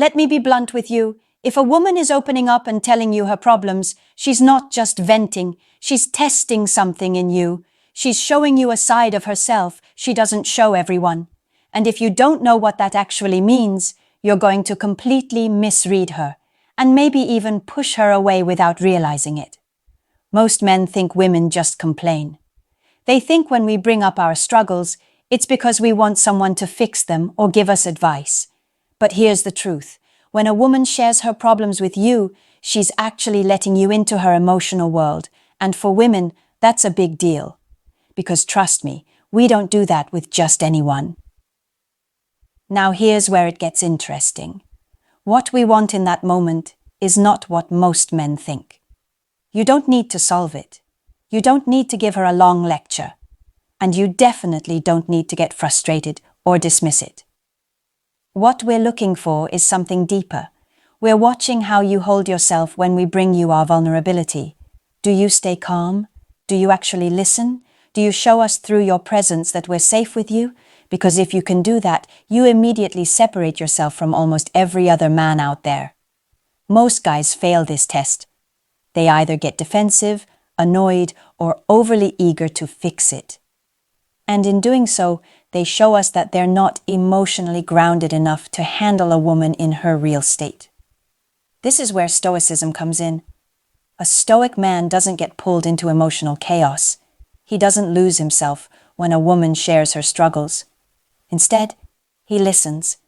Let me be blunt with you. If a woman is opening up and telling you her problems, she's not just venting, she's testing something in you. She's showing you a side of herself she doesn't show everyone. And if you don't know what that actually means, you're going to completely misread her, and maybe even push her away without realizing it. Most men think women just complain. They think when we bring up our struggles, it's because we want someone to fix them or give us advice. But here's the truth. When a woman shares her problems with you, she's actually letting you into her emotional world. And for women, that's a big deal. Because trust me, we don't do that with just anyone. Now here's where it gets interesting. What we want in that moment is not what most men think. You don't need to solve it. You don't need to give her a long lecture. And you definitely don't need to get frustrated or dismiss it. What we're looking for is something deeper. We're watching how you hold yourself when we bring you our vulnerability. Do you stay calm? Do you actually listen? Do you show us through your presence that we're safe with you? Because if you can do that, you immediately separate yourself from almost every other man out there. Most guys fail this test. They either get defensive, annoyed, or overly eager to fix it. And in doing so, they show us that they're not emotionally grounded enough to handle a woman in her real state. This is where Stoicism comes in. A stoic man doesn't get pulled into emotional chaos. He doesn't lose himself when a woman shares her struggles. Instead, he listens,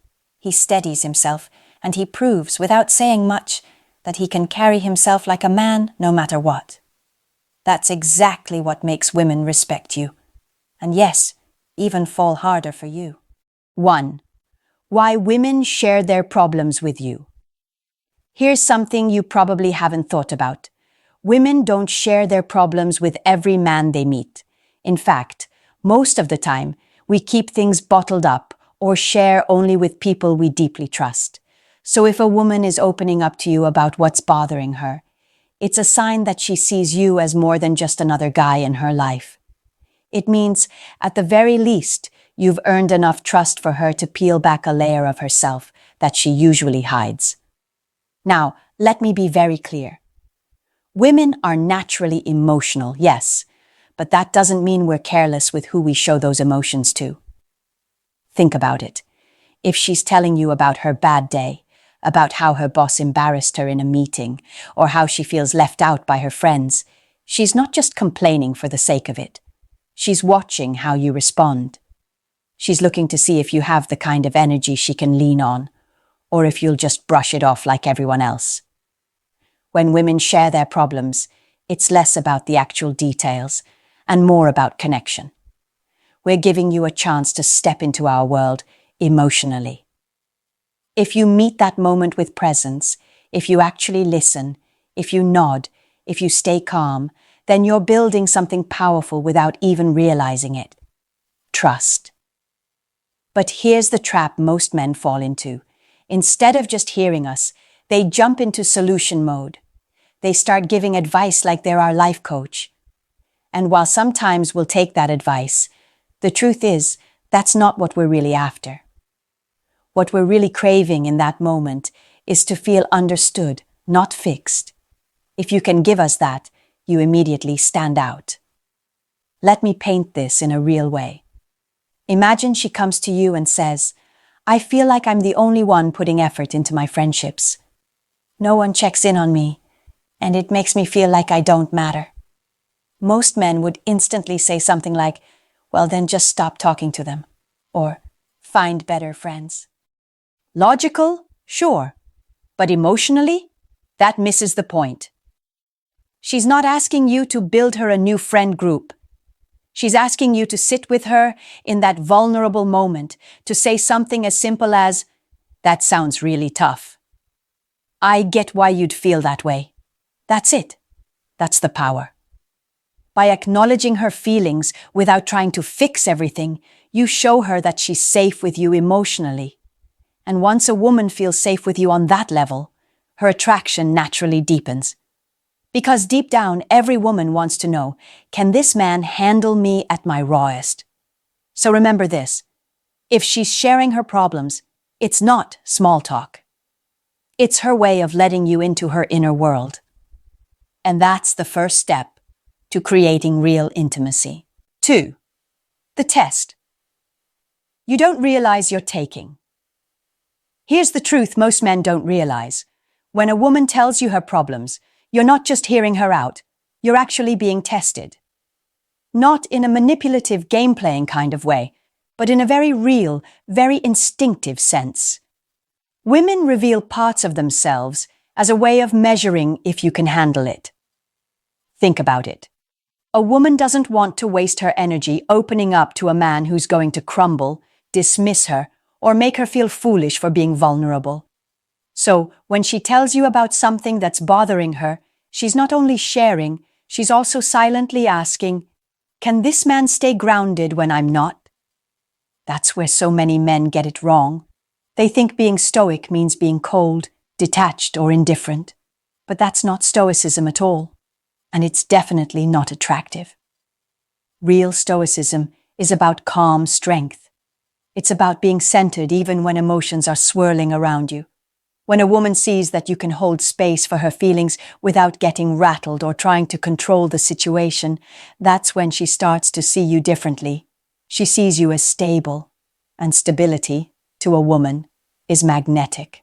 he steadies himself, and he proves, without saying much, that he can carry himself like a man no matter what. That's exactly what makes women respect you. And yes, even fall harder for you. 1. Why women share their problems with you. Here's something you probably haven't thought about. Women don't share their problems with every man they meet. In fact, most of the time, we keep things bottled up or share only with people we deeply trust. So if a woman is opening up to you about what's bothering her, it's a sign that she sees you as more than just another guy in her life. It means, at the very least, you've earned enough trust for her to peel back a layer of herself that she usually hides. Now, let me be very clear. Women are naturally emotional, yes, but that doesn't mean we're careless with who we show those emotions to. Think about it. If she's telling you about her bad day, about how her boss embarrassed her in a meeting, or how she feels left out by her friends, she's not just complaining for the sake of it. She's watching how you respond. She's looking to see if you have the kind of energy she can lean on, or if you'll just brush it off like everyone else. When women share their problems, it's less about the actual details and more about connection. We're giving you a chance to step into our world emotionally. If you meet that moment with presence, if you actually listen, if you nod, if you stay calm, then you're building something powerful without even realizing it. Trust. But here's the trap most men fall into. Instead of just hearing us, they jump into solution mode. They start giving advice like they're our life coach. And while sometimes we'll take that advice, the truth is, that's not what we're really after. What we're really craving in that moment is to feel understood, not fixed. If you can give us that, you immediately stand out. Let me paint this in a real way. Imagine she comes to you and says, "I feel like I'm the only one putting effort into my friendships. No one checks in on me, and it makes me feel like I don't matter." Most men would instantly say something like, "Well, then just stop talking to them," or "find better friends." Logical? Sure. But emotionally? That misses the point. She's not asking you to build her a new friend group. She's asking you to sit with her in that vulnerable moment, to say something as simple as, "That sounds really tough. I get why you'd feel that way." That's it. That's the power. By acknowledging her feelings without trying to fix everything, you show her that she's safe with you emotionally. And once a woman feels safe with you on that level, her attraction naturally deepens. Because deep down, every woman wants to know, can this man handle me at my rawest? So remember this, if she's sharing her problems, it's not small talk. It's her way of letting you into her inner world. And that's the first step to creating real intimacy. 2. The test. You don't realize you're taking. Here's the truth most men don't realize. When a woman tells you her problems, you're not just hearing her out, you're actually being tested. Not in a manipulative game-playing kind of way, but in a very real, very instinctive sense. Women reveal parts of themselves as a way of measuring if you can handle it. Think about it. A woman doesn't want to waste her energy opening up to a man who's going to crumble, dismiss her, or make her feel foolish for being vulnerable. So, when she tells you about something that's bothering her, she's not only sharing, she's also silently asking, "Can this man stay grounded when I'm not?" That's where so many men get it wrong. They think being stoic means being cold, detached, or indifferent. But that's not stoicism at all. And it's definitely not attractive. Real stoicism is about calm strength. It's about being centered even when emotions are swirling around you. When a woman sees that you can hold space for her feelings without getting rattled or trying to control the situation, that's when she starts to see you differently. She sees you as stable, and stability, to a woman, is magnetic.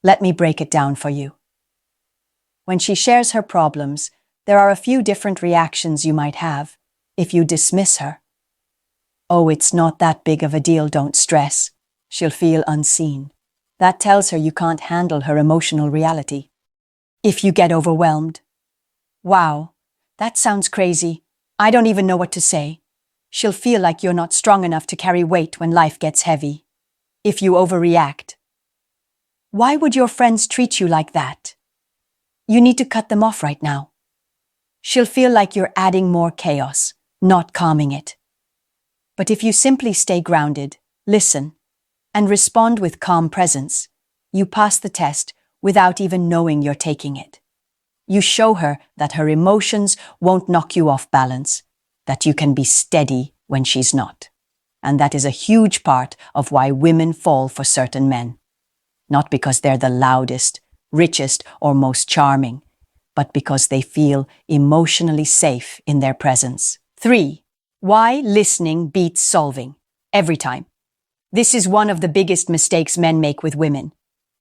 Let me break it down for you. When she shares her problems, there are a few different reactions you might have if you dismiss her. "Oh, it's not that big of a deal, don't stress." She'll feel unseen. That tells her you can't handle her emotional reality. If you get overwhelmed, "Wow, that sounds crazy. I don't even know what to say." She'll feel like you're not strong enough to carry weight when life gets heavy. If you overreact, "Why would your friends treat you like that? You need to cut them off right now." She'll feel like you're adding more chaos, not calming it. But if you simply stay grounded, listen, and respond with calm presence, you pass the test without even knowing you're taking it. You show her that her emotions won't knock you off balance, that you can be steady when she's not. And that is a huge part of why women fall for certain men. Not because they're the loudest, richest, or most charming, but because they feel emotionally safe in their presence. 3. Why listening beats solving. Every time. This is one of the biggest mistakes men make with women.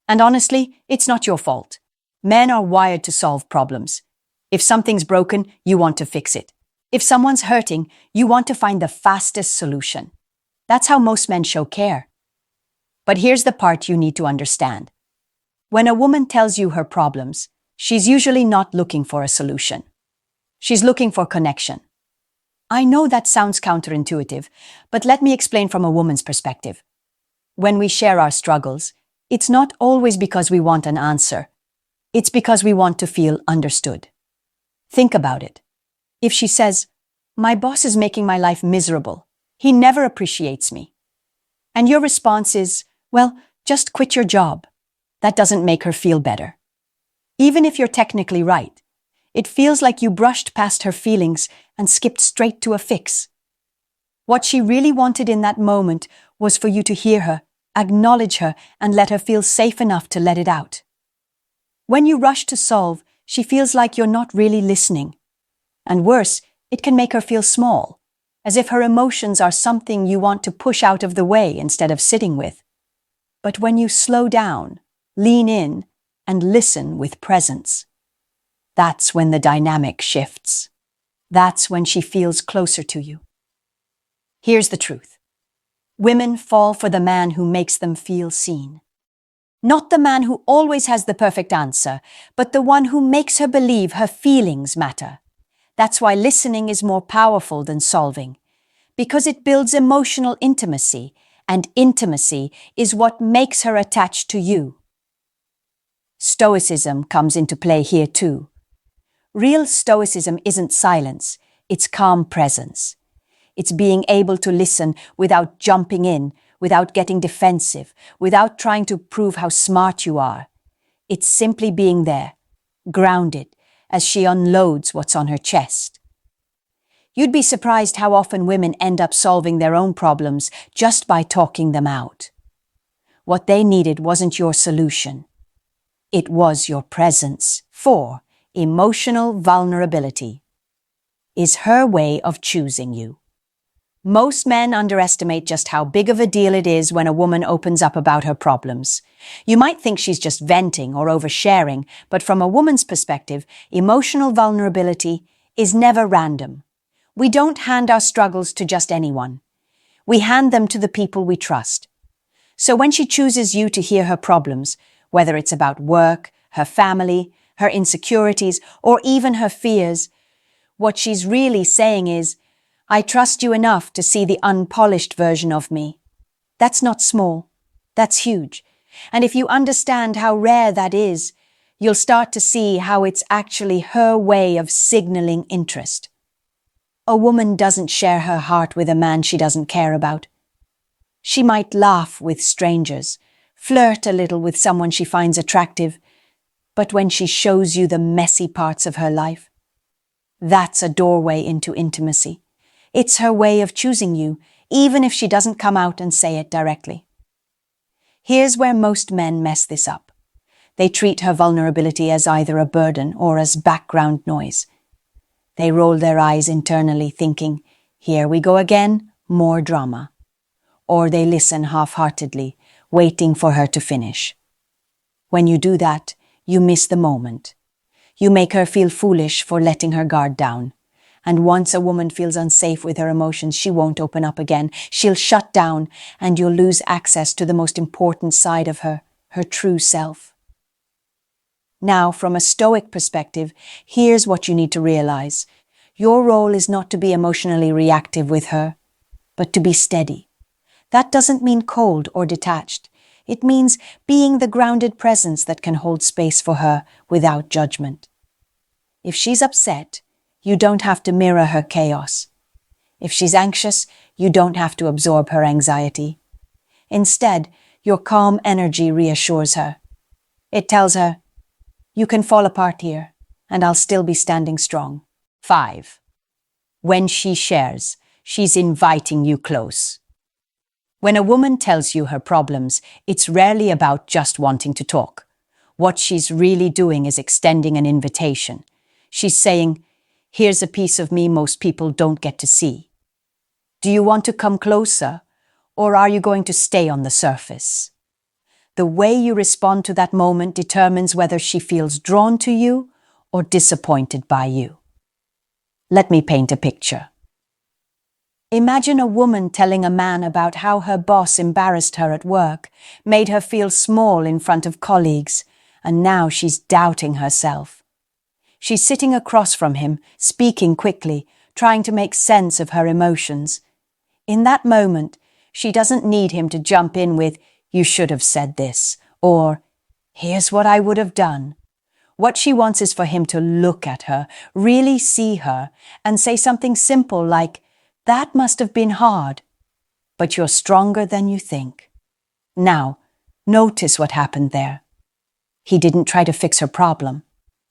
And honestly, it's not your fault. Men are wired to solve problems. If something's broken, you want to fix it. If someone's hurting, you want to find the fastest solution. That's how most men show care. But here's the part you need to understand. When a woman tells you her problems, she's usually not looking for a solution. She's looking for connection. I know that sounds counterintuitive, but let me explain from a woman's perspective. When we share our struggles, it's not always because we want an answer. It's because we want to feel understood. Think about it. If she says, "My boss is making my life miserable. He never appreciates me." And your response is, "Well, just quit your job." That doesn't make her feel better. Even if you're technically right, it feels like you brushed past her feelings and skipped straight to a fix. What she really wanted in that moment was for you to hear her, acknowledge her, and let her feel safe enough to let it out. When you rush to solve, she feels like you're not really listening. And worse, it can make her feel small, as if her emotions are something you want to push out of the way instead of sitting with. But when you slow down, lean in, and listen with presence, that's when the dynamic shifts. That's when she feels closer to you. Here's the truth. Women fall for the man who makes them feel seen. Not the man who always has the perfect answer, but the one who makes her believe her feelings matter. That's why listening is more powerful than solving, because it builds emotional intimacy, and intimacy is what makes her attached to you. Stoicism comes into play here too. Real stoicism isn't silence, it's calm presence. It's being able to listen without jumping in, without getting defensive, without trying to prove how smart you are. It's simply being there, grounded, as she unloads what's on her chest. You'd be surprised how often women end up solving their own problems just by talking them out. What they needed wasn't your solution. It was your presence. 4. Emotional vulnerability is her way of choosing you. Most men underestimate just how big of a deal it is when a woman opens up about her problems. You might think she's just venting or oversharing, but from a woman's perspective, emotional vulnerability is never random. We don't hand our struggles to just anyone. We hand them to the people we trust. So when she chooses you to hear her problems, whether it's about work, her family, her insecurities, or even her fears, what she's really saying is, I trust you enough to see the unpolished version of me. That's not small. That's huge. And if you understand how rare that is, you'll start to see how it's actually her way of signaling interest. A woman doesn't share her heart with a man she doesn't care about. She might laugh with strangers, flirt a little with someone she finds attractive, but when she shows you the messy parts of her life, that's a doorway into intimacy. It's her way of choosing you, even if she doesn't come out and say it directly. Here's where most men mess this up. They treat her vulnerability as either a burden or as background noise. They roll their eyes internally thinking, here we go again, more drama. Or they listen half-heartedly, waiting for her to finish. When you do that, you miss the moment. You make her feel foolish for letting her guard down. And once a woman feels unsafe with her emotions, she won't open up again. She'll shut down, and you'll lose access to the most important side of her, her true self. Now, from a stoic perspective, here's what you need to realize. Your role is not to be emotionally reactive with her, but to be steady. That doesn't mean cold or detached. It means being the grounded presence that can hold space for her without judgment. If she's upset, you don't have to mirror her chaos. If she's anxious, you don't have to absorb her anxiety. Instead, your calm energy reassures her. It tells her, you can fall apart here, and I'll still be standing strong. 5. When she shares, she's inviting you close. When a woman tells you her problems, it's rarely about just wanting to talk. What she's really doing is extending an invitation. She's saying, here's a piece of me most people don't get to see. Do you want to come closer, or are you going to stay on the surface? The way you respond to that moment determines whether she feels drawn to you or disappointed by you. Let me paint a picture. Imagine a woman telling a man about how her boss embarrassed her at work, made her feel small in front of colleagues, and now she's doubting herself. She's sitting across from him, speaking quickly, trying to make sense of her emotions. In that moment, she doesn't need him to jump in with, you should have said this, or, here's what I would have done. What she wants is for him to look at her, really see her, and say something simple like, that must have been hard, but you're stronger than you think. Now, notice what happened there. He didn't try to fix her problem.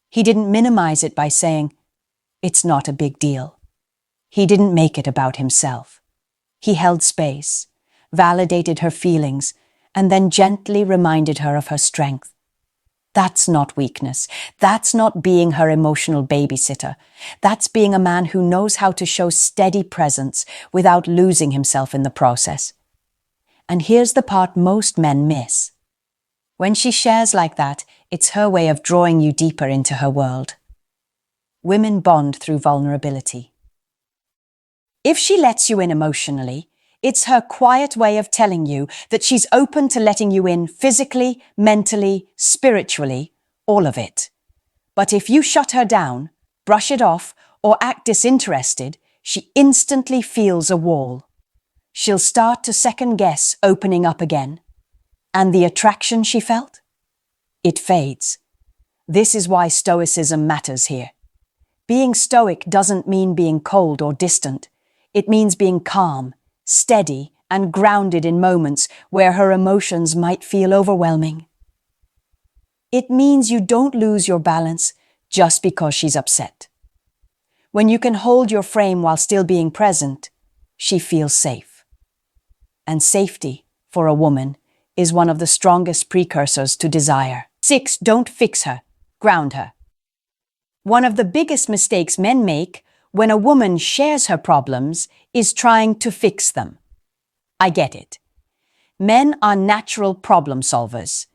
He didn't minimize it by saying, it's not a big deal. He didn't make it about himself. He held space, validated her feelings, and then gently reminded her of her strength. That's not weakness. That's not being her emotional babysitter. That's being a man who knows how to show steady presence without losing himself in the process. And here's the part most men miss. When she shares like that, it's her way of drawing you deeper into her world. Women bond through vulnerability. If she lets you in emotionally, it's her quiet way of telling you that she's open to letting you in physically, mentally, spiritually, all of it. But if you shut her down, brush it off, or act disinterested, she instantly feels a wall. She'll start to second-guess opening up again. And the attraction she felt? It fades. This is why Stoicism matters here. Being stoic doesn't mean being cold or distant. It means being calm, steady, and grounded in moments where her emotions might feel overwhelming. It means you don't lose your balance just because she's upset. When you can hold your frame while still being present, she feels safe. And safety, for a woman, is one of the strongest precursors to desire. 6. Don't fix her. Ground her. One of the biggest mistakes men make when a woman shares her problems is trying to fix them. I get it. Men are natural problem solvers.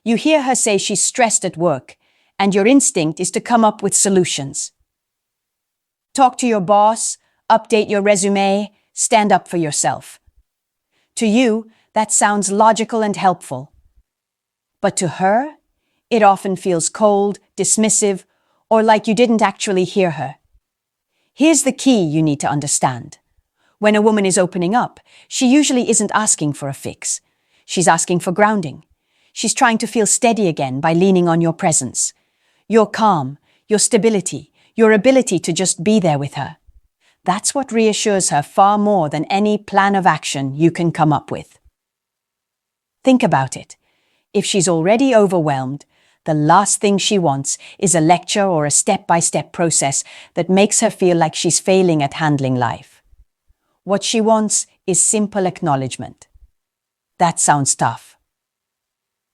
You hear her say she's stressed at work, and your instinct is to come up with solutions. Talk to your boss, update your resume, stand up for yourself. To you, that sounds logical and helpful. But to her, it often feels cold, dismissive, or like you didn't actually hear her. Here's the key you need to understand. When a woman is opening up, she usually isn't asking for a fix. She's asking for grounding. She's trying to feel steady again by leaning on your presence. Your calm, your stability, your ability to just be there with her. That's what reassures her far more than any plan of action you can come up with. Think about it. If she's already overwhelmed, the last thing she wants is a lecture or a step-by-step process that makes her feel like she's failing at handling life. What she wants is simple acknowledgement. That sounds tough.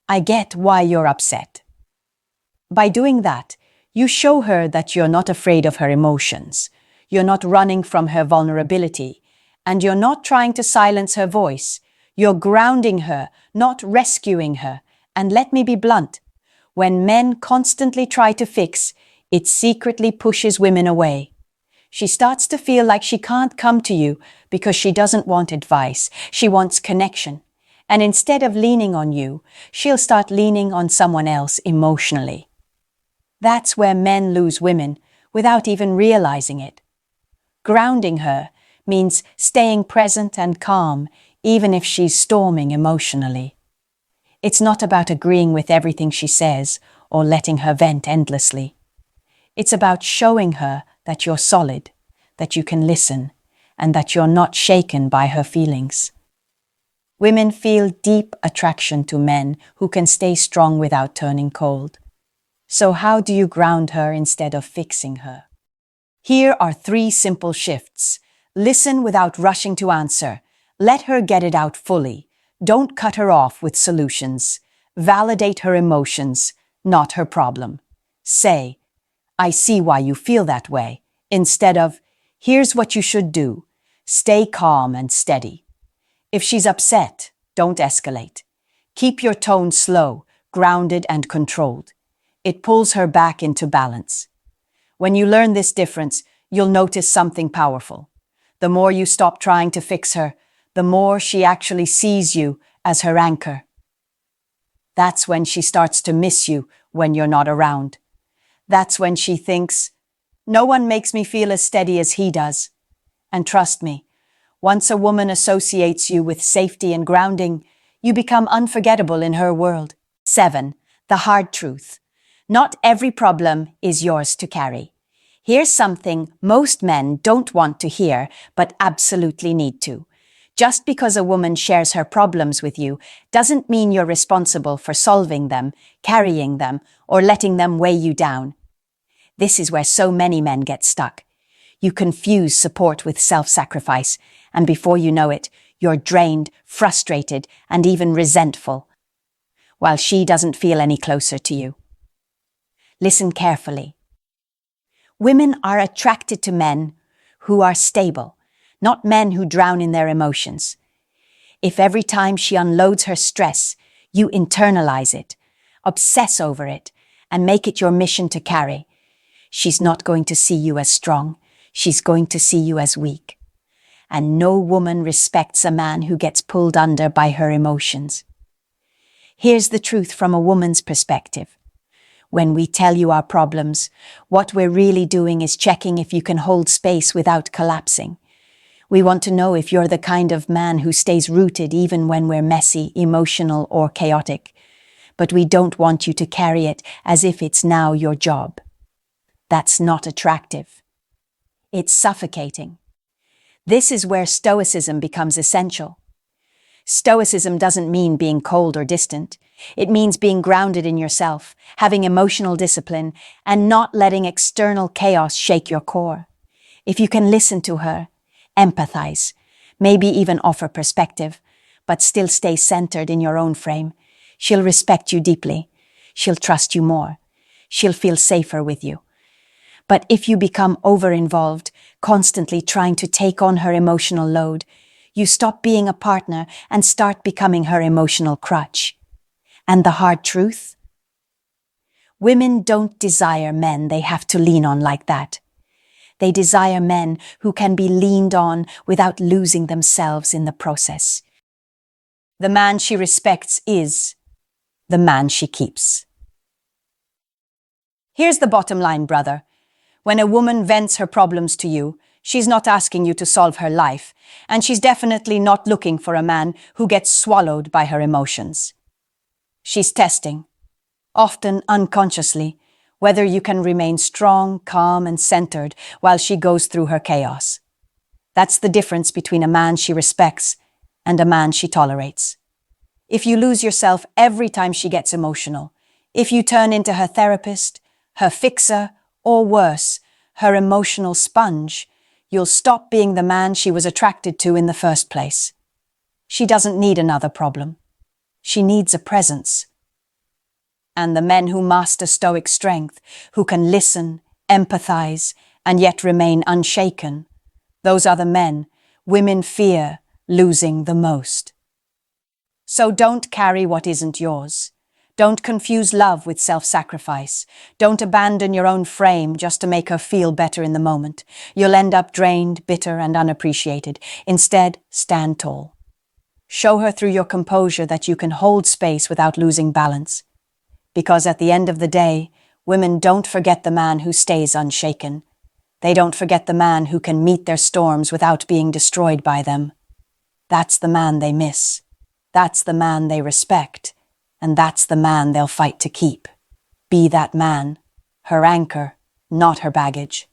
I get why you're upset. By doing that, you show her that you're not afraid of her emotions, you're not running from her vulnerability, and you're not trying to silence her voice. You're grounding her, not rescuing her. And let me be blunt, when men constantly try to fix, it secretly pushes women away. She starts to feel like she can't come to you because she doesn't want advice, she wants connection. And instead of leaning on you, she'll start leaning on someone else emotionally. That's where men lose women without even realizing it. Grounding her means staying present and calm, even if she's storming emotionally. It's not about agreeing with everything she says or letting her vent endlessly. It's about showing her that you're solid, that you can listen, and that you're not shaken by her feelings. Women feel deep attraction to men who can stay strong without turning cold. So how do you ground her instead of fixing her? Here are 3 simple shifts. Listen without rushing to answer. Let her get it out fully. Don't cut her off with solutions. Validate her emotions, not her problem. Say, I see why you feel that way, instead of, here's what you should do. Stay calm and steady. If she's upset, don't escalate. Keep your tone slow, grounded and controlled. It pulls her back into balance. When you learn this difference, you'll notice something powerful. The more you stop trying to fix her, the more she actually sees you as her anchor. That's when she starts to miss you when you're not around. That's when she thinks, no one makes me feel as steady as he does. And trust me, once a woman associates you with safety and grounding, you become unforgettable in her world. 7. The hard truth. Not every problem is yours to carry. Here's something most men don't want to hear, but absolutely need to. Just because a woman shares her problems with you doesn't mean you're responsible for solving them, carrying them, or letting them weigh you down. This is where so many men get stuck. You confuse support with self-sacrifice, and before you know it, you're drained, frustrated, and even resentful, while she doesn't feel any closer to you. Listen carefully. Women are attracted to men who are stable, not men who drown in their emotions. If every time she unloads her stress, you internalize it, obsess over it, and make it your mission to carry, she's not going to see you as strong, she's going to see you as weak. And no woman respects a man who gets pulled under by her emotions. Here's the truth from a woman's perspective. When we tell you our problems, what we're really doing is checking if you can hold space without collapsing. We want to know if you're the kind of man who stays rooted even when we're messy, emotional, or chaotic. But we don't want you to carry it as if it's now your job. That's not attractive. It's suffocating. This is where Stoicism becomes essential. Stoicism doesn't mean being cold or distant. It means being grounded in yourself, having emotional discipline, and not letting external chaos shake your core. If you can listen to her, empathize, maybe even offer perspective, but still stay centered in your own frame, she'll respect you deeply. she'll trust you more. She'll feel safer with you. But if you become over-involved, constantly trying to take on her emotional load, you stop being a partner and start becoming her emotional crutch. And the hard truth? Women don't desire men they have to lean on like that. They desire men who can be leaned on without losing themselves in the process. The man she respects is the man she keeps. Here's the bottom line, brother. When a woman vents her problems to you, she's not asking you to solve her life, and she's definitely not looking for a man who gets swallowed by her emotions. She's testing, often unconsciously, whether you can remain strong, calm, and centered while she goes through her chaos. That's the difference between a man she respects and a man she tolerates. If you lose yourself every time she gets emotional, if you turn into her therapist, her fixer, or worse, her emotional sponge, you'll stop being the man she was attracted to in the first place. She doesn't need another problem. She needs a presence. And the men who master stoic strength, who can listen, empathize, and yet remain unshaken, those are the men women fear losing the most. So don't carry what isn't yours. Don't confuse love with self-sacrifice. Don't abandon your own frame just to make her feel better in the moment. You'll end up drained, bitter, and unappreciated. Instead, stand tall. Show her through your composure that you can hold space without losing balance. Because at the end of the day, women don't forget the man who stays unshaken. They don't forget the man who can meet their storms without being destroyed by them. That's the man they miss. That's the man they respect. And that's the man they'll fight to keep. Be that man, her anchor, not her baggage.